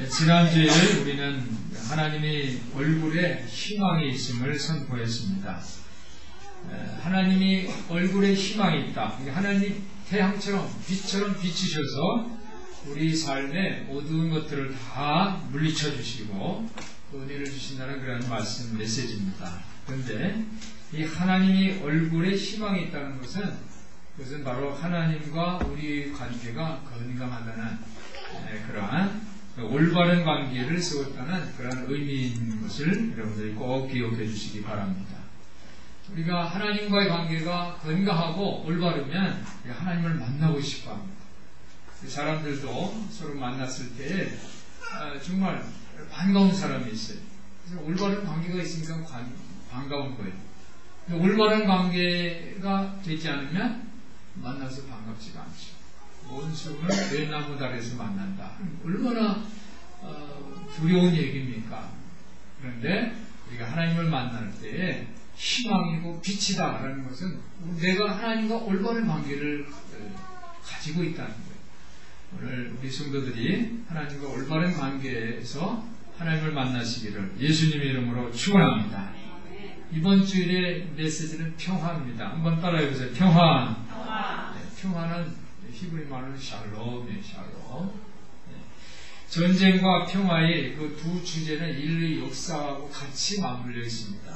지난주에 우리는 하나님이 얼굴에 희망이 있음을 선포했습니다. 하나님이 얼굴에 희망이 있다. 하나님 태양처럼 빛처럼 비추셔서 우리 삶의 모든 것들을 다 물리쳐 주시고 은혜를 주신다는 그런 말씀 메시지입니다. 그런데 이 하나님이 얼굴에 희망이 있다는 것은 그것은 바로 하나님과 우리 관계가 건강하다는 그러한 올바른 관계를 세웠다는 그런 의미인 것을 여러분들이 꼭 기억해 주시기 바랍니다. 우리가 하나님과의 관계가 건강하고 올바르면 하나님을 만나고 싶어 합니다. 사람들도 서로 만났을 때 정말 반가운 사람이 있어요. 그래서 올바른 관계가 있으니까 반가운 거예요. 올바른 관계가 되지 않으면 만나서 반갑지가 않죠. 원수는 외나무 다리에서 만난다. 얼마나 두려운 얘기입니까? 그런데 우리가 하나님을 만날 때에 희망이고 빛이다라는 것은 내가 하나님과 올바른 관계를 가지고 있다는 거예요. 오늘 우리 성도들이 하나님과 올바른 관계에서 하나님을 만나시기를 예수님의 이름으로 축원합니다. 이번 주일의 메시지는 평화입니다. 한번 따라해보세요. 평화. 네, 평화는 히브리 말로 샬롬이에요. 샬롬. 전쟁과 평화의 그 두 주제는 인류의 역사하고 같이 맞물려 있습니다.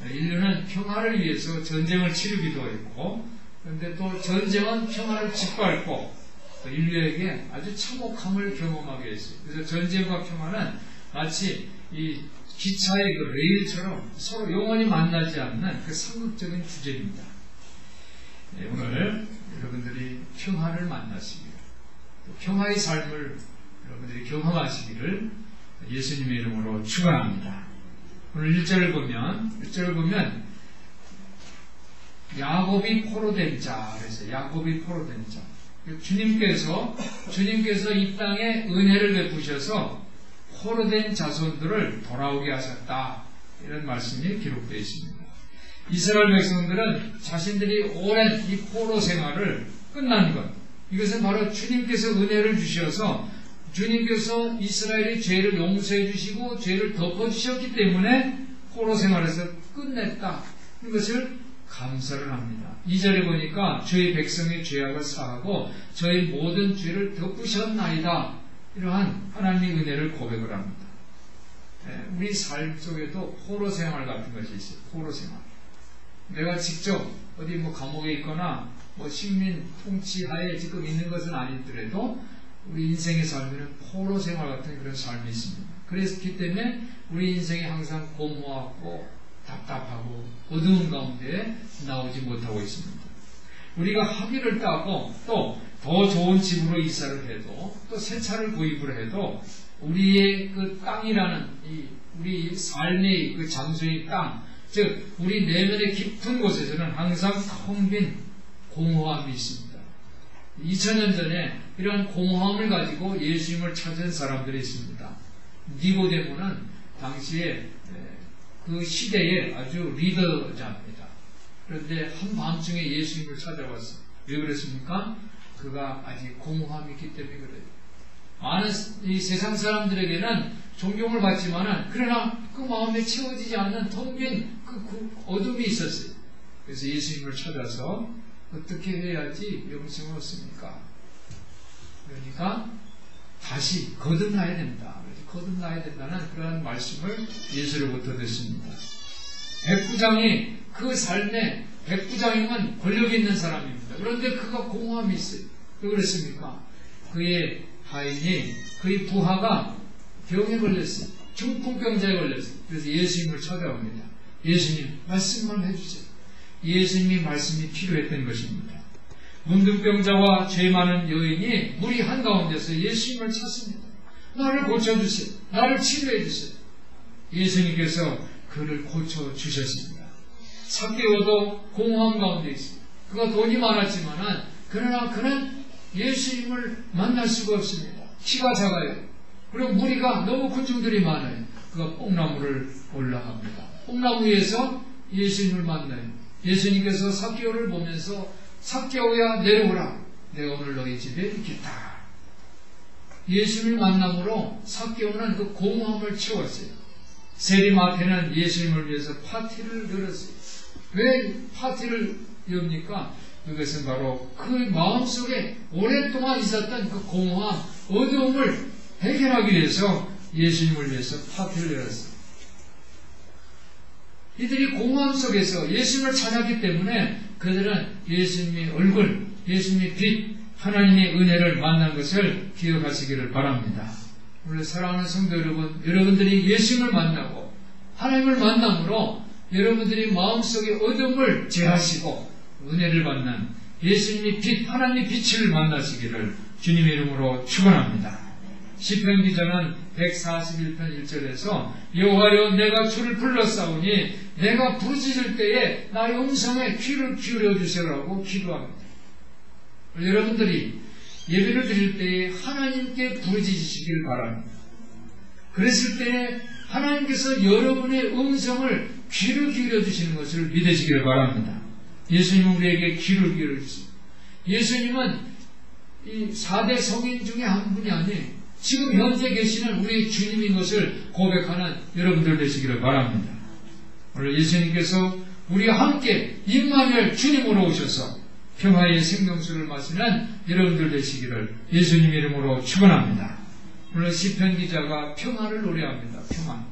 인류는 평화를 위해서 전쟁을 치르기도 했고, 그런데 또 전쟁은 평화를 짓밟고 또 인류에게 아주 참혹함을 경험하게 했어요. 그래서 전쟁과 평화는 마치 이 기차의 그 레일처럼 서로 영원히 만나지 않는 그 상극적인 주제입니다. 네, 오늘 여러분들이 평화를 만나시기를, 평화의 삶을 여러분들이 경험하시기를 예수님의 이름으로 축원합니다. 오늘 1절을 보면 야곱이 포로된 자, 그래서 야곱이 포로된 자. 주님께서 이 땅에 은혜를 베푸셔서 포로된 자손들을 돌아오게 하셨다. 이런 말씀이 기록되어 있습니다. 이스라엘 백성들은 자신들이 오랜 이 포로 생활을 끝난 것, 이것은 바로 주님께서 은혜를 주셔서 주님께서 이스라엘의 죄를 용서해 주시고 죄를 덮어주셨기 때문에 포로 생활에서 끝냈다. 이것을 감사를 합니다. 2절에 보니까 저희 백성의 죄악을 사하고 저희 모든 죄를 덮으셨나이다. 이러한 하나님의 은혜를 고백을 합니다. 우리 삶 속에도 포로 생활 같은 것이 있어요. 포로 생활. 내가 직접 어디 감옥에 있거나 식민 통치하에 지금 있는 것은 아니더라도 우리 인생의 삶에는 포로 생활 같은 그런 삶이 있습니다. 그렇기 때문에 우리 인생이 항상 공허하고 답답하고 어두운 가운데 나오지 못하고 있습니다. 우리가 학위를 따고 또 더 좋은 집으로 이사를 해도 또 새 차를 구입을 해도 우리의 그 땅이라는 우리 삶의 그 장소의 땅, 즉 우리 내면의 깊은 곳에서는 항상 텅 빈 공허함이 있습니다. 2000년 전에 이러한 공허함을 가지고 예수님을 찾은 사람들이 있습니다. 니고데모는 당시에 그 시대의 아주 리더자입니다. 그런데 한밤중에 예수님을 찾아왔어요. 왜 그랬습니까? 그가 아직 공허함이 있기 때문에 그래요. 많은 이 세상 사람들에게는 존경을 받지만은 그러나 그 마음에 채워지지 않는 텅 빈 그 어둠이 있었어요. 그래서 예수님을 찾아서 어떻게 해야지 영생을 얻습니까? 그러니까 다시 거듭나야 된다. 거듭나야 된다는 그런 말씀을 예수로부터 듣습니다. 백부장이 그 삶에 백부장이면 권력이 있는 사람입니다. 그런데 그가 공허함이 있어요. 왜 그랬습니까? 그의 하인이, 그의 부하가 병에 걸렸어요. 중풍병자에 걸렸어요. 그래서 예수님을 찾아옵니다. 예수님, 말씀만 해주세요. 예수님이 말씀이 필요했던 것입니다. 문둥병자와 죄 많은 여인이 무리 한가운데서 예수님을 찾습니다. 나를 고쳐주세요. 나를 치료해주세요. 예수님께서 그를 고쳐주셨습니다. 삭개오도 공허함 가운데 있습니다. 그가 돈이 많았지만은 그러나 그는 예수님을 만날 수가 없습니다. 키가 작아요. 그리고 무리가 너무 군중들이 많아요. 그가 뽕나무를 올라갑니다. 뽕나무 위에서 예수님을 만나요. 예수님께서 삭개오를 보면서 삭개오야 내려오라. 내가 오늘 너희 집에 있겠다. 예수님을 만남으로 삭개오는 그 공허함을 채웠어요. 세리마태는 예수님을 위해서 파티를 열었어요. 왜 파티를 엽니까? 그것은 바로 그 마음속에 오랫동안 있었던 그 공허함, 어두움을 해결하기 위해서 예수님을 위해서 파티를 열었어요. 이들이 공허함 속에서 예수님을 찾았기 때문에 그들은 예수님의 얼굴, 예수님의 빛, 하나님의 은혜를 만난 것을 기억하시기를 바랍니다. 오늘 사랑하는 성도 여러분, 여러분들이 예수님을 만나고 하나님을 만남으로 여러분들이 마음속의 어둠을 제하시고 은혜를 받는 예수님의 빛, 하나님의 빛을 만나시기를 주님의 이름으로 축원합니다. 시편 기자는 141편 1절에서 여호와여 내가 주를 불렀사오니 내가 부르짖을 때에 나의 음성에 귀를 기울여 주세요라고 기도합니다. 여러분들이 예배를 드릴 때에 하나님께 부르짖으시길 바랍니다. 그랬을 때에 하나님께서 여러분의 음성을 귀를 기울여 주시는 것을 믿으시기를 바랍니다. 예수님은 우리에게 귀를 기울여 주십니다. 예수님은 이 4대 성인 중에 한 분이 아니에요. 지금 현재 계시는 우리 주님인 것을 고백하는 여러분들 되시기를 바랍니다. 오늘 예수님께서 우리와 함께 임마누엘 주님으로 오셔서 평화의 생명수를 마시는 여러분들 되시기를 예수님 이름으로 축원합니다. 오늘 시편 기자가 평화를 노래합니다. 평화.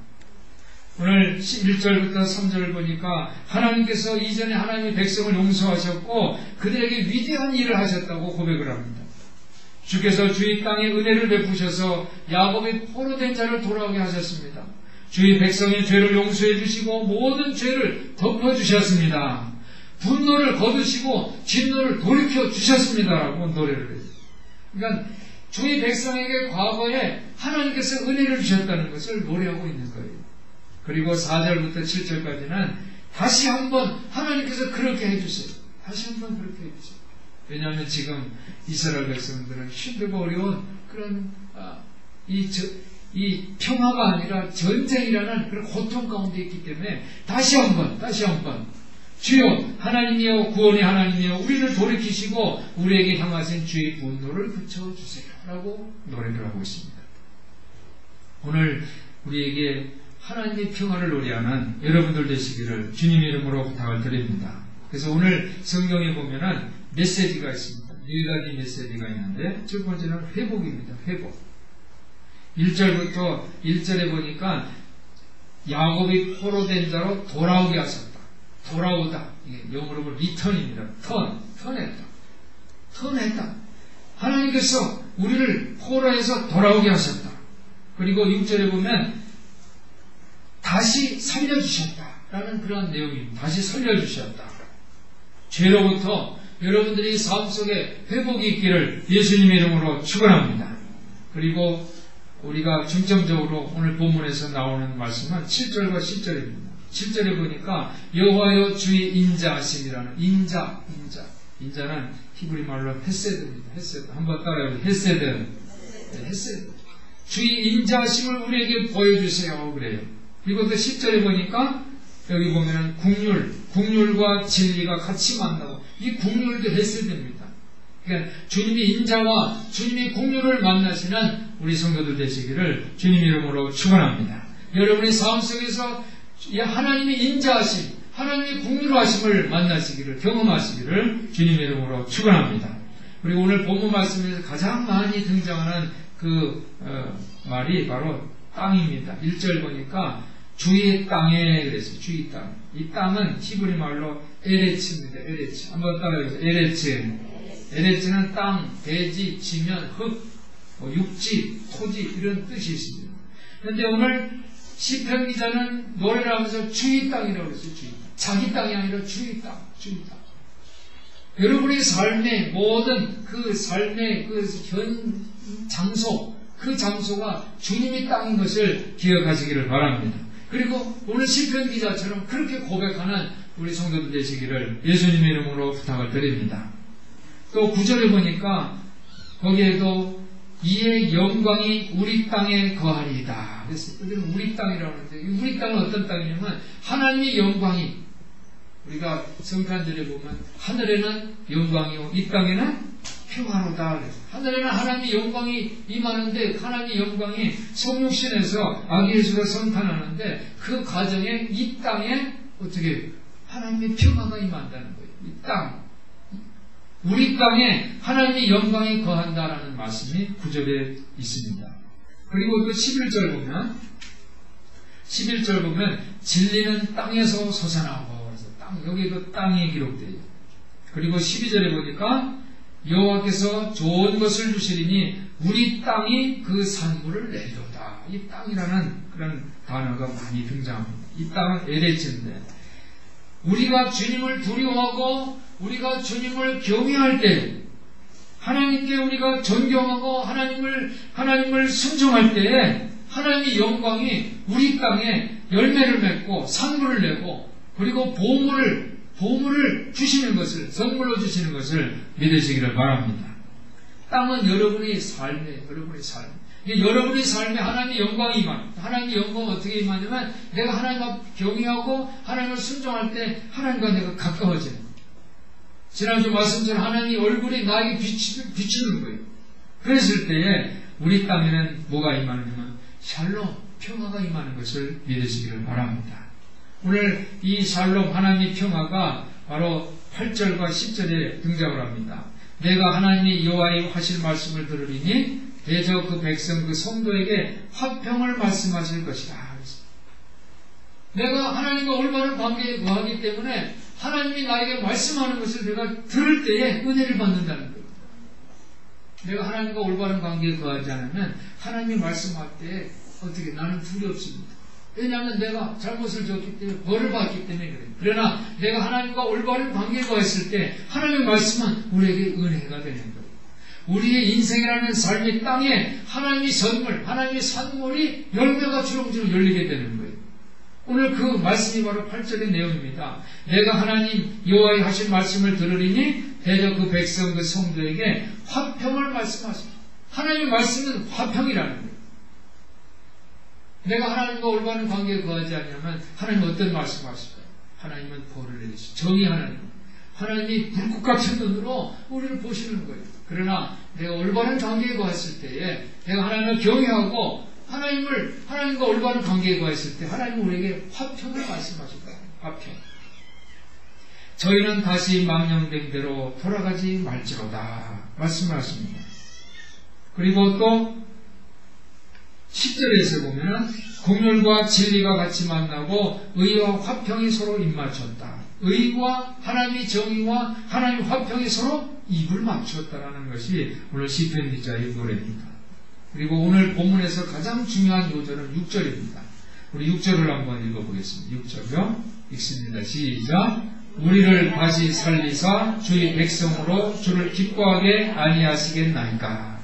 오늘 1절부터 3절을 보니까 하나님께서 이전에 하나님의 백성을 용서하셨고 그들에게 위대한 일을 하셨다고 고백을 합니다. 주께서 주의 땅에 은혜를 베푸셔서 야곱의 포로된 자를 돌아오게 하셨습니다. 주의 백성의 죄를 용서해 주시고 모든 죄를 덮어 주셨습니다. 분노를 거두시고 진노를 돌이켜 주셨습니다라고 노래를 해요. 그러니까 주의 백성에게 과거에 하나님께서 은혜를 주셨다는 것을 노래하고 있는 거예요. 그리고 4절부터 7절까지는 다시 한번 하나님께서 그렇게 해주세요. 다시 한번 그렇게 해주세요. 왜냐하면 지금 이스라엘 백성들은 힘들고 어려운 그런 이 평화가 아니라 전쟁이라는 그런 고통 가운데 있기 때문에 다시 한번 주여 하나님이여 구원의 하나님이여 우리를 돌이키시고 우리에게 향하신 주의 분노를 그쳐주세요 라고 노래를 하고 있습니다. 오늘 우리에게 하나님의 평화를 노래하는 여러분들 되시기를 주님 이름으로 부탁을 드립니다. 그래서 오늘 성경에 보면은 메시지가 있습니다. 4가지 메시지가 있는데 첫 번째는 회복입니다. 회복. 1절부터 1절에 보니까 야곱이 포로된 자로 돌아오게 하셨다. 돌아오다. 이게 영어로 보면 리턴입니다. 턴했다. 하나님께서 우리를 포로에서 돌아오게 하셨다. 그리고 6절에 보면 다시 살려주셨다라는 그런 내용입니다. 다시 살려주셨다. 죄로부터 여러분들이 삶 속에 회복이 있기를 예수님의 이름으로 축원합니다. 그리고 우리가 중점적으로 오늘 본문에서 나오는 말씀은 7절과 10절입니다. 7절에 보니까 여호와여 주의 인자하심이라는 인자는 히브리 말로 헤세드입니다. 헤세드. 한번 따라해보세요. 헤세드. 주의 인자하심을 우리에게 보여주세요. 그래요. 그리고 또 10절에 보니까 여기 보면 국률과 진리가 같이 만나고 이 국률도 헤세드입니다. 그러니까 주님의 인자와 주님의 국률을 만나시는 우리 성도들 되시기를 주님 이름으로 축원합니다. 여러분의 삶 속에서 하나님의 인자하심, 하나님의 국률하심을 만나시기를 경험하시기를 주님 이름으로 축원합니다. 그리고 오늘 본문 말씀에서 가장 많이 등장하는 그 말이 바로 땅입니다. 1절 보니까 주의 땅에 그랬어요. 주의 땅. 이 땅은 히브리 말로 에레츠입니다. 에레츠. 한번 따라해보세요. 에레츠는 땅, 대지, 지면, 흙, 육지, 토지 이런 뜻이 있습니다. 그런데 오늘 시편 기자는 노래를 하면서 주의 땅이라고 그랬어요. 주의 땅. 자기 땅이 아니라 주의 땅. 여러분의 삶의 모든 그 삶의 그 장소, 그 장소가 주님의 땅인 것을 기억하시기를 바랍니다. 그리고 오늘 시편 기자처럼 그렇게 고백하는 우리 성도들 되시기를 예수님의 이름으로 부탁을 드립니다. 또 9절에 보니까 거기에도 이의 영광이 우리 땅에 거하리이다. 그래서 여기는 우리 땅이라고 하는데 우리 땅은 어떤 땅이냐면 하나님의 영광이 우리가 성탄절에 보면 하늘에는 영광이요 이 땅에는 평화로다. 하늘에는 하나님의 영광이 임하는데 하나님의 영광이 성육신에서 아기 예수가 성탄하는데 그 과정에 이 땅에 어떻게 하나님의 평화가 임한다는 거예요. 이 땅, 우리 땅에 하나님의 영광이 거한다라는 말씀이 9절에 있습니다. 그리고 또 11절 보면 진리는 땅에서 솟아나고, 그래서 여기도 땅이 기록되어 있어요. 그리고 12절에 보니까 여호와께서 좋은 것을 주시리니 우리 땅이 그 산물을 내도다. 이 땅이라는 그런 단어가 많이 등장합니다. 이 땅은 에레츠인데, 우리가 주님을 두려워하고 우리가 주님을 경외할 때, 하나님께 우리가 존경하고 하나님을 순종할 때에 하나님의 영광이 우리 땅에 열매를 맺고 산물을 내고, 그리고 보물을 주시는 것을, 선물로 주시는 것을 믿으시기를 바랍니다. 땅은 여러분의 삶에, 여러분의 삶에 하나님의 영광이 임합니다. 하나님의 영광은 어떻게 임하냐면, 내가 하나님과 경외하고 하나님을 순종할 때 하나님과 내가 가까워져요. 지난주 말씀처럼 하나님의 얼굴이 나에게 비추는 거예요. 그랬을 때에 우리 땅에는 뭐가 임하느냐면 샬롬, 평화가 임하는 것을 믿으시기를 바랍니다. 오늘 이 샬롬, 하나님의 평화가 바로 8절과 10절에 등장을 합니다. 내가 하나님의 여호와의 하실 말씀을 들으리니 대저 그 백성 그 성도에게 화평을 말씀하실 것이다. 내가 하나님과 올바른 관계에 거하기 때문에 하나님이 나에게 말씀하는 것을 내가 들을 때에 은혜를 받는다는 거예요. 내가 하나님과 올바른 관계에 거하지 않으면 하나님이 말씀할 때 어떻게 나는 두렵습니다. 왜냐하면 내가 잘못을 졌기 때문에 벌을 받기 때문에 그래요. 그러나 내가 하나님과 올바른 관계에 거했을 때 하나님의 말씀은 우리에게 은혜가 되는 거예요. 우리의 인생이라는 삶의 땅에 하나님의 선물, 하나님의 산물이 열매가 주렁주렁 열리게 되는 거예요. 오늘 그 말씀이 바로 8절의 내용입니다. 내가 하나님 여호와의 하신 말씀을 들으리니 대저 그 백성 그 성도에게 화평을 말씀하십니다. 하나님의 말씀은 화평이라는 거예요. 내가 하나님과 올바른 관계에 거하지 않으면 하나님은 어떤 말씀하실까요? 하나님은 벌을 내리시죠. 정의 하나님이 불꽃 같은 눈으로 우리를 보시는 거예요. 그러나 내가 올바른 관계에 거했을 때에 내가 하나님을 경외하고 하나님과 올바른 관계에 거했을 때 하나님은 우리에게 화평을 말씀하실 거예요. 화평. 저희는 다시 망령된 대로 돌아가지 말지로다 말씀하십니다. 그리고 또 10절에서 보면 공률과 진리가 같이 만나고 의와 화평이 서로 입맞췄다. 의와 하나님의 정의와 하나님의 화평이 서로 입을 맞췄다라는 것이 오늘 시편 기자의 노래입니다. 그리고 오늘 본문에서 가장 중요한 요절은 6절입니다. 우리 6절을 한번 읽어보겠습니다. 6절요. 읽습니다. 시작. 우리를 다시 살리사 주의 백성으로 주를 기뻐하게 아니하시겠나이까.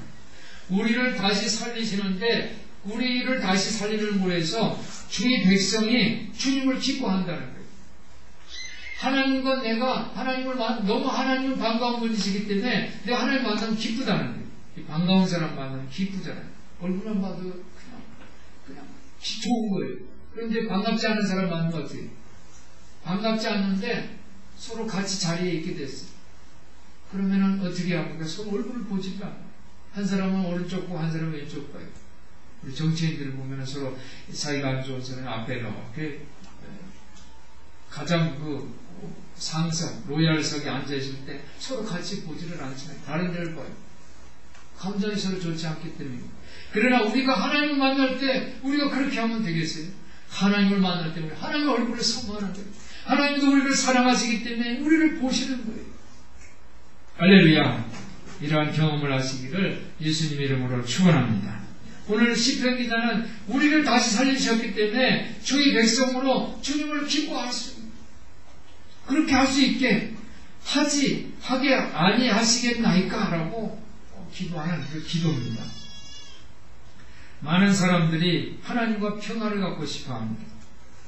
우리를 다시 살리시는데 우리를 다시 살리는 곳에서 주의 백성이 주님을 기뻐한다는 거예요. 하나님과 내가 너무 하나님은 반가운 분이시기 때문에 내가 하나님 만나면 기쁘다는 거예요. 반가운 사람 만나면 기쁘잖아요. 얼굴만 봐도 그냥 좋은 거예요. 그런데 반갑지 않은 사람 만나면 어떻게 해요? 반갑지 않는데 서로 같이 자리에 있게 됐어요. 그러면은 어떻게 합니까? 서로 얼굴을 보지도 않아요. 한 사람은 오른쪽 보고 한 사람은 왼쪽 봐요. 우리 정치인들 보면은 서로 사이가 안 좋은 사람은 앞에 이렇게 가장 그 상석, 로얄석에 앉아있을 때 서로 같이 보지를 않지만 다른 데를 봐요. 감정이 서로 좋지 않기 때문입니다. 그러나 우리가 하나님을 만날 때 우리가 그렇게 하면 되겠어요? 하나님을 만날 때 우리 하나님의 얼굴을 선호하는 거예요. 하나님도 우리를 사랑하시기 때문에 우리를 보시는 거예요. 할렐루야. 이러한 경험을 하시기를 예수님의 이름으로 축원합니다. 오늘 시편 기자는 우리를 다시 살리셨기 때문에 주의 백성으로 주님을 기뻐할 수 있는, 그렇게 할 수 있게 하게 아니하시겠나이까 라고 기도하는 그 기도입니다. 많은 사람들이 하나님과 평화를 갖고 싶어합니다.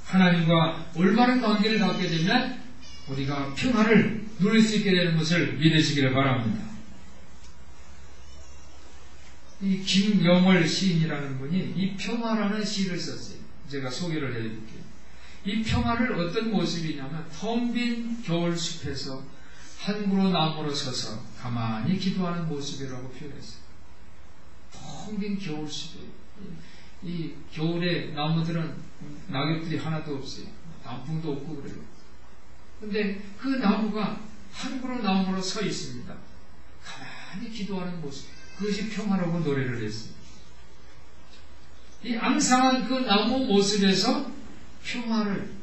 하나님과 올바른 관계를 갖게 되면 우리가 평화를 누릴 수 있게 되는 것을 믿으시기를 바랍니다. 이 김영월 시인이라는 분이 이 평화라는 시를 썼어요. 제가 소개를 해드릴게요. 이 평화를 어떤 모습이냐면 텅 빈 겨울 숲에서 한 그루 나무로 서서 가만히 기도하는 모습이라고 표현했어요. 텅 빈 겨울숲에, 이 겨울에 나무들은 낙엽들이 하나도 없어요. 단풍도 없고 그래요. 근데 그 나무가 한 그루 나무로 서 있습니다. 가만히 기도하는 모습, 그것이 평화라고 노래를 했어요. 이 앙상한 그 나무 모습에서 평화를,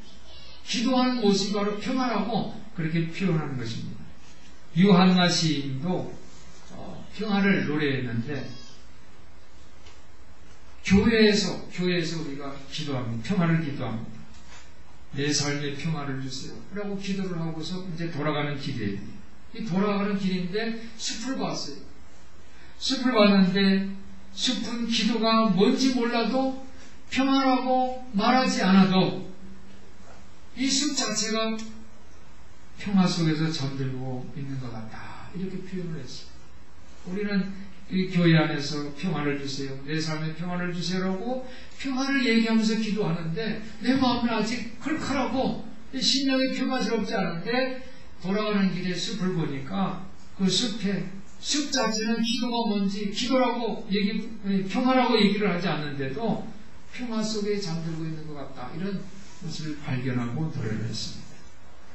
기도하는 모습이 바로 평화라고 그렇게 표현하는 것입니다. 유한나 시인도 평화를 노래했는데, 교회에서 우리가 기도합니다. 평화를 기도합니다. 내 삶에 평화를 주세요 라고 기도를 하고서 이제 돌아가는 길이에요. 이 돌아가는 길인데 숲을 봤어요. 숲을 봤는데 숲은 기도가 뭔지 몰라도, 평화라고 말하지 않아도 이 숲 자체가 평화 속에서 잠들고 있는 것 같다, 이렇게 표현을 했어요. 우리는 이 교회 안에서 평화를 주세요, 내 삶에 평화를 주세요라고 평화를 얘기하면서 기도하는데, 내 마음은 아직 칼칼하고 심령이 평화스럽지 않은데, 돌아가는 길에 숲을 보니까 그 숲에, 숲 자체는 기도가 뭔지, 기도라고 평화라고 얘기를 하지 않는데도 평화 속에 잠들고 있는 것 같다, 이런 것을 발견하고 노래를 했습니다.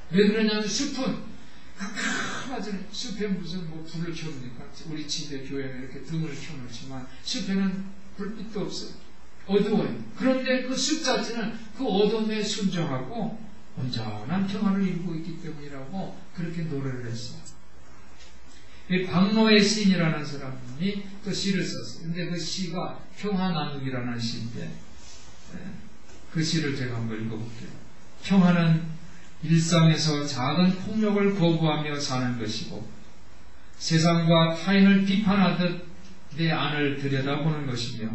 왜 그러냐면 숲은 깜깜하잖아요. 숲에 무슨 불을 켜놓으니까, 우리 집에 교회는 이렇게 등을 켜놓지만 숲에는 불빛도 없어요. 어두워요. 그런데 그 숲 자체는 그 어둠에 순정하고 온전한 평화를 이루고 있기 때문이라고 그렇게 노래를 했어요. 박노해 시인이라는 사람이 또 시를 썼어요. 근데 그 시가 평화나누기라는 시인데, 그 시를 제가 한번 읽어볼게요. 평화는 일상에서 작은 폭력을 거부하며 사는 것이고, 세상과 타인을 비판하듯 내 안을 들여다보는 것이며,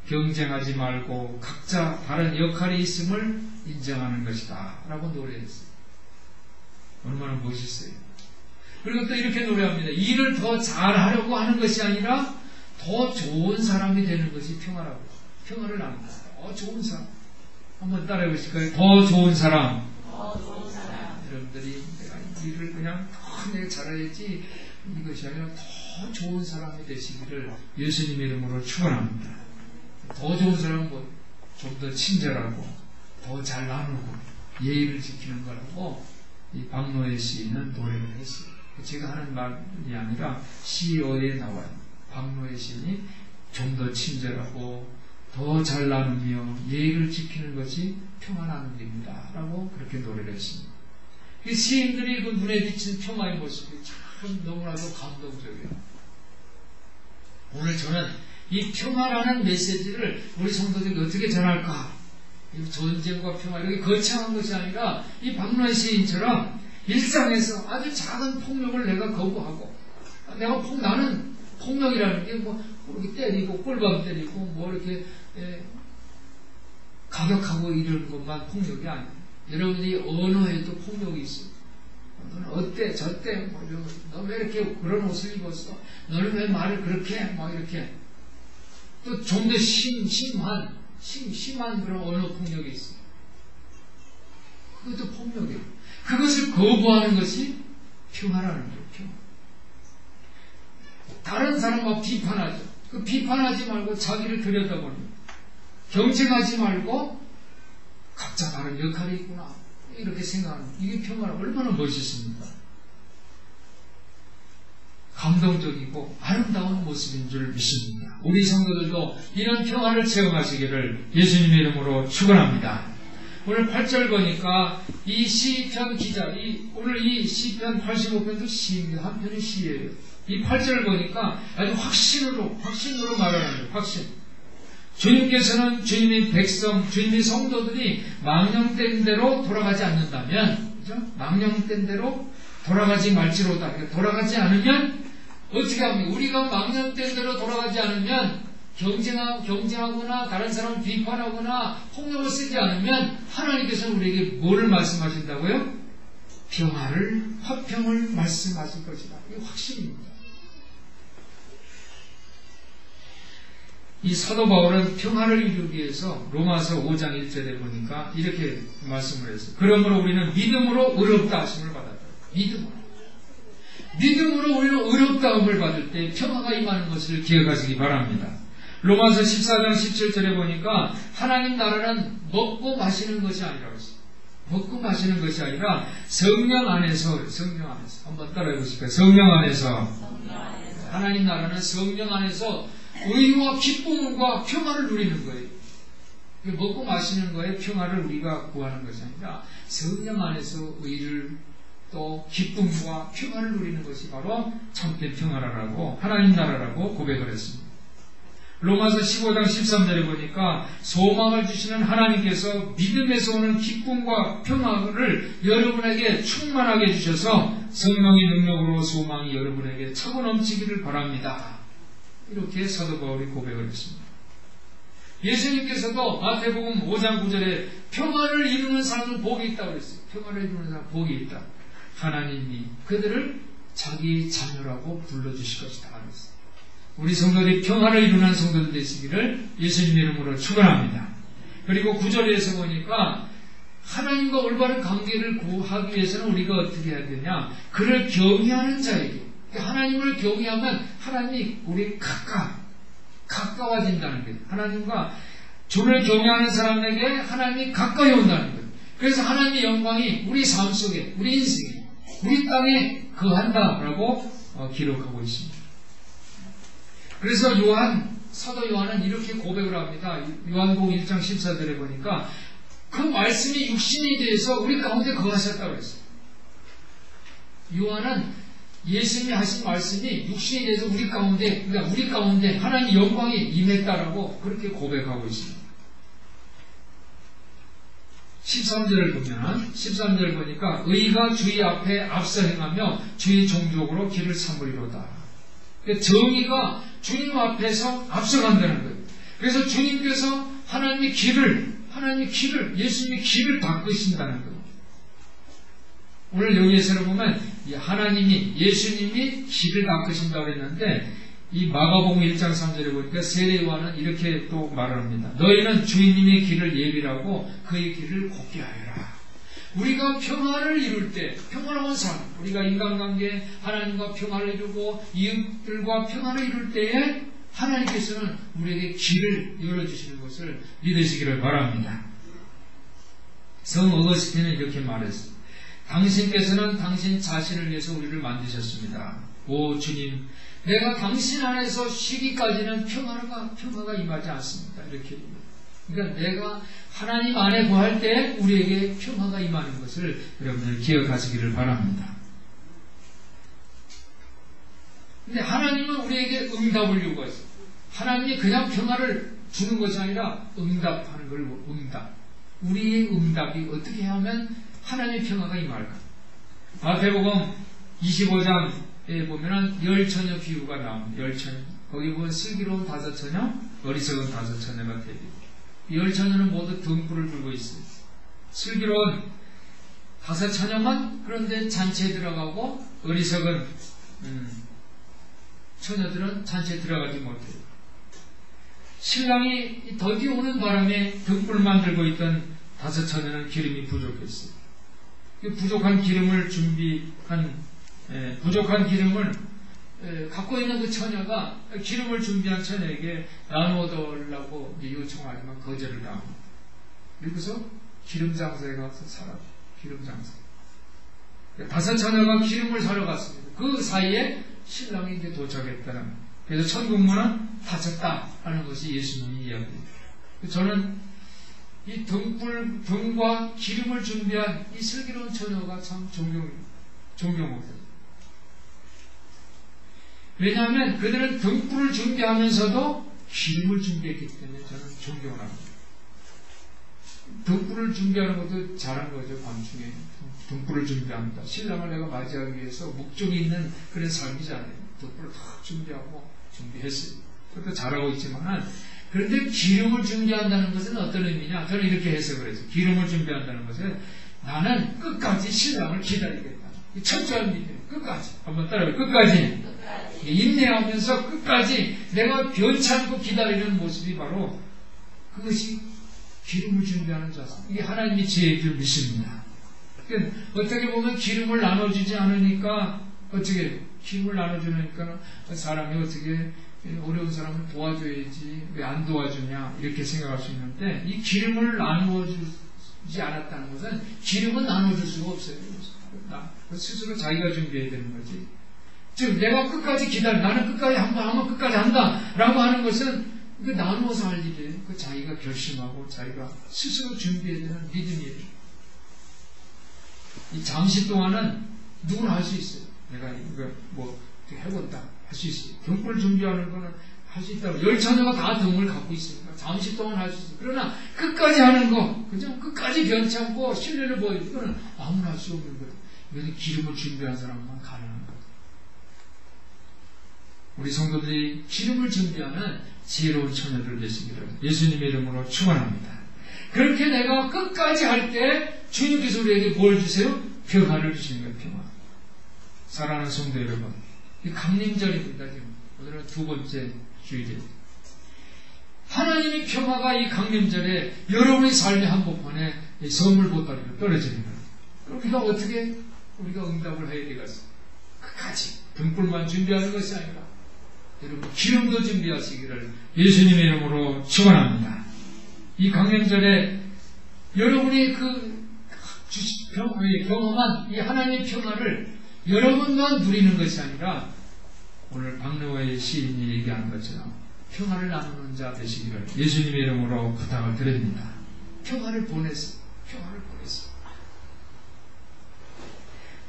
경쟁하지 말고 각자 다른 역할이 있음을 인정하는 것이다 라고 노래했어요. 얼마나 멋있어요. 그리고 또 이렇게 노래합니다. 일을 더 잘하려고 하는 것이 아니라 더 좋은 사람이 되는 것이 평화라고. 평화를 나눈다. 더 좋은 사람. 한번 따라해 보실까요? 더 좋은 사람. 여러분들이 내가 일을 그냥 더 내가 잘해야지, 이것이 아니라 더 좋은 사람이 되시기를 예수님 이름으로 축원합니다. 더 좋은 사람은 좀 더 친절하고 더 잘 나누고 예의를 지키는 거라고 이 박노해 시인은 노래를 했어요. 제가 하는 말이 아니라 시어에 나와요. 박노해 시인이 좀 더 친절하고 더 잘 나누며 예의를 지키는 것이 평화 나눔입니다 라고 그렇게 노래를 했습니다. 이 시인들이 그 눈에 비친 평화의 모습이 참 너무나도 감동적이에요. 오늘 저는 이 평화라는 메시지를 우리 성도들이 어떻게 전할까? 이 전쟁과 평화, 이렇게 거창한 것이 아니라 이 박노해 시인처럼 일상에서 아주 작은 폭력을 내가 거부하고, 나는 폭력이라는 게 이렇게 때리고 꿀밤 때리고 이렇게 가격하고 이런 것만 폭력이 아니에요. 여러분들이 언어에도 폭력이 있어요. 너는 어때 저때 너 왜 이렇게 그런 옷을 입었어? 너는 왜 말을 그렇게 해? 이렇게 또 좀 더 심한 그런 언어 폭력이 있어요. 그것도 폭력이에요. 그것을 거부하는 것이 평화라는 거예요. 평화. 다른 사람과 비판하죠. 그 비판하지 말고 자기를 들여다보는 거예요. 경쟁하지 말고 각자 다른 역할이 있구나, 이렇게 생각하는, 이게 평화라. 얼마나 멋있습니까? 감동적이고 아름다운 모습인 줄 믿습니다. 우리 성도들도 이런 평화를 체험하시기를 예수님의 이름으로 축원합니다. 오늘 8절 보니까 이 시편 기자, 오늘 이 시편 85편도 시입니다. 한 편이 시예요. 이 8절 보니까 아주 확신으로 말하는 거예요. 확신. 주님께서는 주님의 백성, 주님의 성도들이 망령된 대로 돌아가지 않는다면, 그죠? 망령된 대로 돌아가지 말지로다. 돌아가지 않으면 어떻게 합니까? 우리가 망령된 대로 돌아가지 않으면, 경쟁하거나 다른 사람을 비판하거나 폭력을 쓰지 않으면 하나님께서 우리에게 뭐를 말씀하신다고요? 화평을 말씀하실 것이다. 이게 확신입니다. 이 사도 바울은 평화를 이루기 위해서 로마서 5장 1절에 보니까 이렇게 말씀을 했어요. 그러므로 우리는 믿음으로 의롭다 하심을 받았다. 믿음으로. 믿음으로 우리는 어렵다움을 받을 때 평화가 임하는 것을 기억하시기 바랍니다. 로마서 14장 17절에 보니까 하나님 나라는 먹고 마시는 것이 아니라고 했어요. 먹고 마시는 것이 아니라 성령 안에서 한번 따라해 보실까요? 성령 안에서 하나님 나라는 성령 안에서 의와 기쁨과 평화를 누리는 거예요. 먹고 마시는 거에 평화를 우리가 구하는 것이 아니라 성령 안에서 의를 또 기쁨과 평화를 누리는 것이 바로 참된 평화라고 하나님 나라라고 고백을 했습니다. 로마서 15장 13절에 보니까 소망을 주시는 하나님께서 믿음에서 오는 기쁨과 평화를 여러분에게 충만하게 해주셔서 성령의 능력으로 소망이 여러분에게 차고 넘치기를 바랍니다. 이렇게 사도 바울이 고백을 했습니다. 예수님께서도 마태복음 5장 9절에 평화를 이루는 사람은 복이 있다고 그랬어요. 평화를 이루는 사람은 복이 있다. 하나님이 그들을 자기 자녀라고 불러주실 것이다. 그랬어요. 우리 성도들이 평화를 이루는 성도들 되시기를 예수님 이름으로 축원합니다. 그리고 9절에서 보니까 하나님과 올바른 관계를 구하기 위해서는 우리가 어떻게 해야 되냐? 그를 경외하는 자에게, 하나님을 경외하면 하나님이 우리 가까워진다는 거예요. 하나님과 주를 경외하는 사람에게 하나님이 가까이 온다는 거예요. 그래서 하나님의 영광이 우리 삶 속에, 우리 인생에, 우리 땅에 거한다라고 기록하고 있습니다. 그래서 사도 요한은 이렇게 고백을 합니다. 요한복음 1장 14절에 보니까 그 말씀이 육신이 되어서 우리 가운데 거하셨다고 했어요. 요한은 예수님이 하신 말씀이 육신이 돼서 우리 가운데 하나님의 영광이 임했다라고 그렇게 고백하고 있습니다. 13절 보니까 의가 주의 앞에 앞서 행하며 주의 종족으로 길을 삼으리로다. 정의가 주님 앞에서 앞서간다는 거예요. 그래서 주님께서 하나님의 길을 예수님의 길을 닦으신다는 거예요. 오늘 여기에서 보면 예수님이 길을 닦으신다고 했는데 이 마가복음 1장 3절에 보니까 세례 요한은 이렇게 또 말을 합니다. 너희는 주님의 길을 예비하고 그의 길을 곱게 하여라. 우리가 평화를 이룰 때, 평화로운 삶, 우리가 인간관계 하나님과 평화를 이루고 이웃들과 평화를 이룰 때에 하나님께서는 우리에게 길을 열어주시는 것을 믿으시기를 바랍니다. 성 어거스틴은 이렇게 말했습니다. 당신께서는 당신 자신을 위해서 우리를 만드셨습니다. 오 주님, 내가 당신 안에서 쉬기까지는 평화가 임하지 않습니다. 이렇게. 그러니까 내가 하나님 안에 거할 때 우리에게 평화가 임하는 것을 여러분들 기억하시기를 바랍니다. 근데 하나님은 우리에게 응답을 요구했어요. 하나님이 그냥 평화를 주는 것이 아니라 응답하는 걸 응답. 우리의 응답이 어떻게 하면 하나님의 평화가 임할까? 마태복음 25장에 보면은 열처녀 비유가 나옵니다. 열처녀. 거기 보면 슬기로운 5처녀, 어리석은 5처녀가 되죠. 열처녀는 모두 등불을 들고 있어요. 슬기로운 5처녀만 그런데 잔치에 들어가고 어리석은 처녀들은 잔치에 들어가지 못해요. 신랑이 더디 오는 바람에 등불만 들고 있던 5처녀는 기름이 부족했어요. 부족한 기름을 갖고 있는 그 처녀가 기름을 준비한 처녀에게 나누어달라고 요청하지만 거절을 당합니다. 그래서 기름 장사에 가서 살아. 기름 장사. 5처녀가 기름을 사러 갔습니다. 그 사이에 신랑이 이제 도착했다는. 그래서 천국문은 닫혔다 하는 것이 예수님의 이야기입니다. 저는 이 등과 기름을 준비한 이 슬기로운 처녀가 참 존경합니다. 왜냐하면 그들은 등불을 준비하면서도 기름을 준비했기 때문에 저는 존경을 합니다. 등불을 준비하는 것도 잘한 거죠. 밤중에 등불을 준비합니다. 신랑을 내가 맞이하기 위해서 목적이 있는 그런 삶이잖아요. 등불을 다 준비했어요. 그것도 잘하고 있지만 그런데 기름을 준비한다는 것은 어떤 의미냐? 저는 이렇게 해석을 했어요. 기름을 준비한다는 것은 나는 끝까지 신랑을 기다리겠다. 이 철저한 믿음. 끝까지. 한번 따라해요. 끝까지. 인내하면서 끝까지 내가 변치 않고 기다리는 모습이 바로 그것이 기름을 준비하는 자세. 이게 하나님이 지혜의 줄 믿습니다. 그러니까 어떻게 보면 기름을 나눠주지 않으니까 어떻게 기름을 나눠주니까 사람이 어떻게 어려운 사람을 도와줘야지 왜 안 도와주냐 이렇게 생각할 수 있는데, 이 기름을 나누어주지 않았다는 것은 기름은 나눠줄 수가 없어요. 스스로 자기가 준비해야 되는 거지. 즉 내가 끝까지 나는 끝까지 한번 하면 끝까지 한다 라고 하는 것은 나누어서 할 일이에요. 자기가 결심하고 자기가 스스로 준비해야 되는 믿음이에요. 이 잠시 동안은 누구나 할 수 있어요. 내가 이거 뭐 해본다 할 수 있어요. 등불 준비하는 거는 할 수 있다고. 열차녀가 다 등을 갖고 있으니까 잠시 동안 할 수 있어요. 그러나 끝까지 하는 거, 그죠? 끝까지 변치 않고 신뢰를 보이는 거는 아무나 할 수 없는 거예요. 이것은 기름을 준비한 사람만 가능한 거예요. 우리 성도들이 기름을 준비하는 지혜로운 처녀들 되시기를 예수님의 이름으로 축원합니다. 그렇게 내가 끝까지 할 때 주님께서 우리에게 뭘 주세요? 평화를 주시는 거예요. 평화. 사랑하는 성도 여러분, 이 강림절입니다. 지금 오늘은 두 번째 주일이에요. 하나님의 평화가 이 강림절에 여러분의 삶의 한복판에 선물 보따리로 떨어지는 거예요. 그럼 우리가 어떻게 우리가 응답을 해야 되겠어요? 끝까지 등불만 준비하는 것이 아니라 여러분 기름도 준비하시기를 예수님의 이름으로 축원합니다. 이 강림절에 여러분이 경험한 이 하나님의 평화를 여러분만 누리는 것이 아니라 오늘 박노의 시인이 얘기한 것처럼 평화를 나누는 자 되시기를 예수님의 이름으로 부탁을 드립니다. 평화를 보내서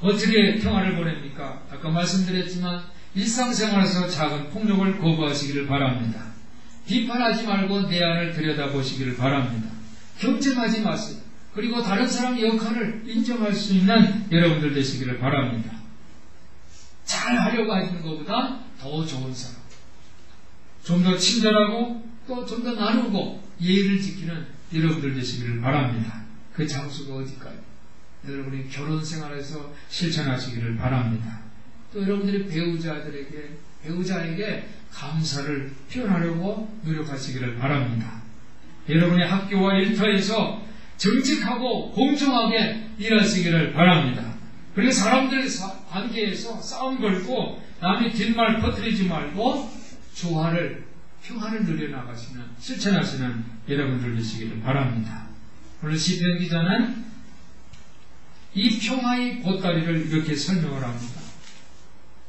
어떻게 평화를 보냅니까? 아까 말씀드렸지만 일상생활에서 작은 폭력을 거부하시기를 바랍니다. 비판하지 말고 내 안을 들여다보시기를 바랍니다. 경쟁하지 마세요. 그리고 다른 사람의 역할을 인정할 수 있는 여러분들 되시기를 바랍니다. 잘 하려고 하시는 것보다 더 좋은 사람, 좀 더 친절하고 또 좀 더 나누고 예의를 지키는 여러분들 되시기를 바랍니다. 그 장소가 어딜까요? 여러분이 결혼 생활에서 실천하시기를 바랍니다. 또 여러분들이 배우자에게 감사를 표현하려고 노력하시기를 바랍니다. 여러분의 학교와 일터에서 정직하고 공정하게 일하시기를 바랍니다. 그리고 사람들 관계에서 싸움 걸고 남의 뒷말 퍼뜨리지 말고 평화를 누려나가시는 실천하시는 여러분들 되시기를 바랍니다. 오늘 시편 기자는 이 평화의 보따리를 이렇게 설명을 합니다.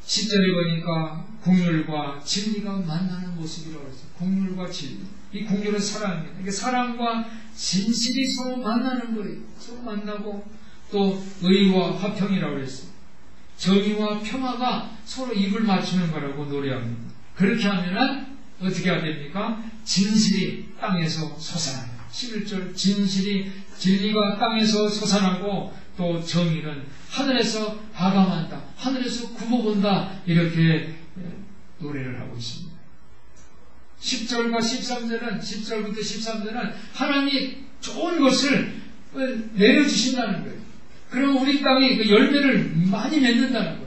10절에 보니까 국률과 진리가 만나는 모습이라고 했어요. 국률과 진리. 이 국률은 사랑입니다. 이게 사랑과 진실이 서로 만나는 거예요. 서로 만나고 또 의와 화평이라고 했어요. 정의와 평화가 서로 입을 맞추는 거라고 노래합니다. 그렇게 하면은 어떻게 해야 됩니까? 진실이 땅에서 솟아나요. 11절 진리가 땅에서 솟아나고 또 정의는 하늘에서 하감한다. 하늘에서 굽어본다. 이렇게 노래를 하고 있습니다. 10절과 13절은 10절부터 13절은 하나님이 좋은 것을 내려주신다는 거예요. 그럼 우리 땅이 그 열매를 많이 맺는다는 거예요.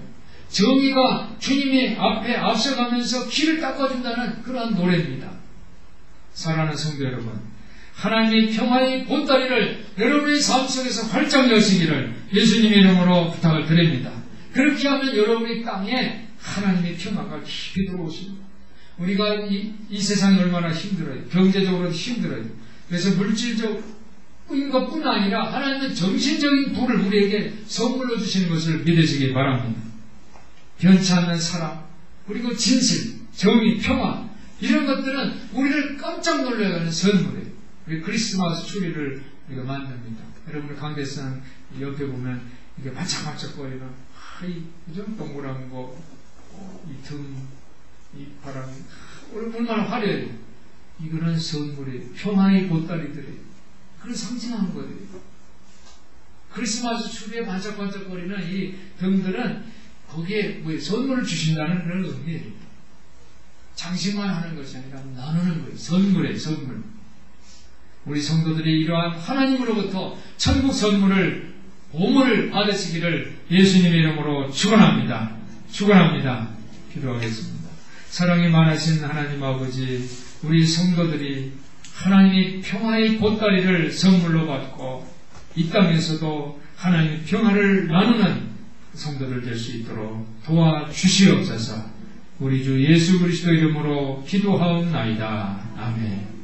정의가 주님의 앞에 앞서가면서 길을 닦아준다는 그러한 노래입니다. 사랑하는 성도 여러분, 하나님의 평화의 보따리를 여러분의 삶 속에서 활짝 여시기를 예수님의 이름으로 부탁을 드립니다. 그렇게 하면 여러분의 땅에 하나님의 평화가 깊이 들어오십니다. 우리가 이 세상이 얼마나 힘들어요. 경제적으로 힘들어요. 그래서 물질적인 것뿐 아니라 하나님은 정신적인 부를 우리에게 선물로 주시는 것을 믿으시기 바랍니다. 변치 않는 사랑, 그리고 진실, 정의, 평화, 이런 것들은 우리를 깜짝 놀라게 하는 선물이에요. 우리 크리스마스 추리를 우리가 만듭니다. 여러분 강대상 옆에 보면 이게 반짝반짝거리는 그죠? 동그란 거, 이 등, 이 바람, 얼마나 화려해요. 이거는 선물이에요. 평화의 보따리들이에요. 그걸 상징하는 거예요. 크리스마스 추리에 반짝반짝거리는 이 등들은 거기에 선물을 주신다는 그런 의미예요. 장식만 하는 것이 아니라 나누는 거예요. 선물이에요. 선물. 우리 성도들이 이러한 하나님으로부터 천국 선물을 보물을 받으시기를 예수님의 이름으로 축원합니다. 축원합니다. 기도하겠습니다. 사랑이 많으신 하나님 아버지, 우리 성도들이 하나님의 평화의 보따리를 선물로 받고 이 땅에서도 하나님의 평화를 나누는 성도들 될 수 있도록 도와주시옵소서. 우리 주 예수 그리스도 이름으로 기도하옵나이다. 아멘.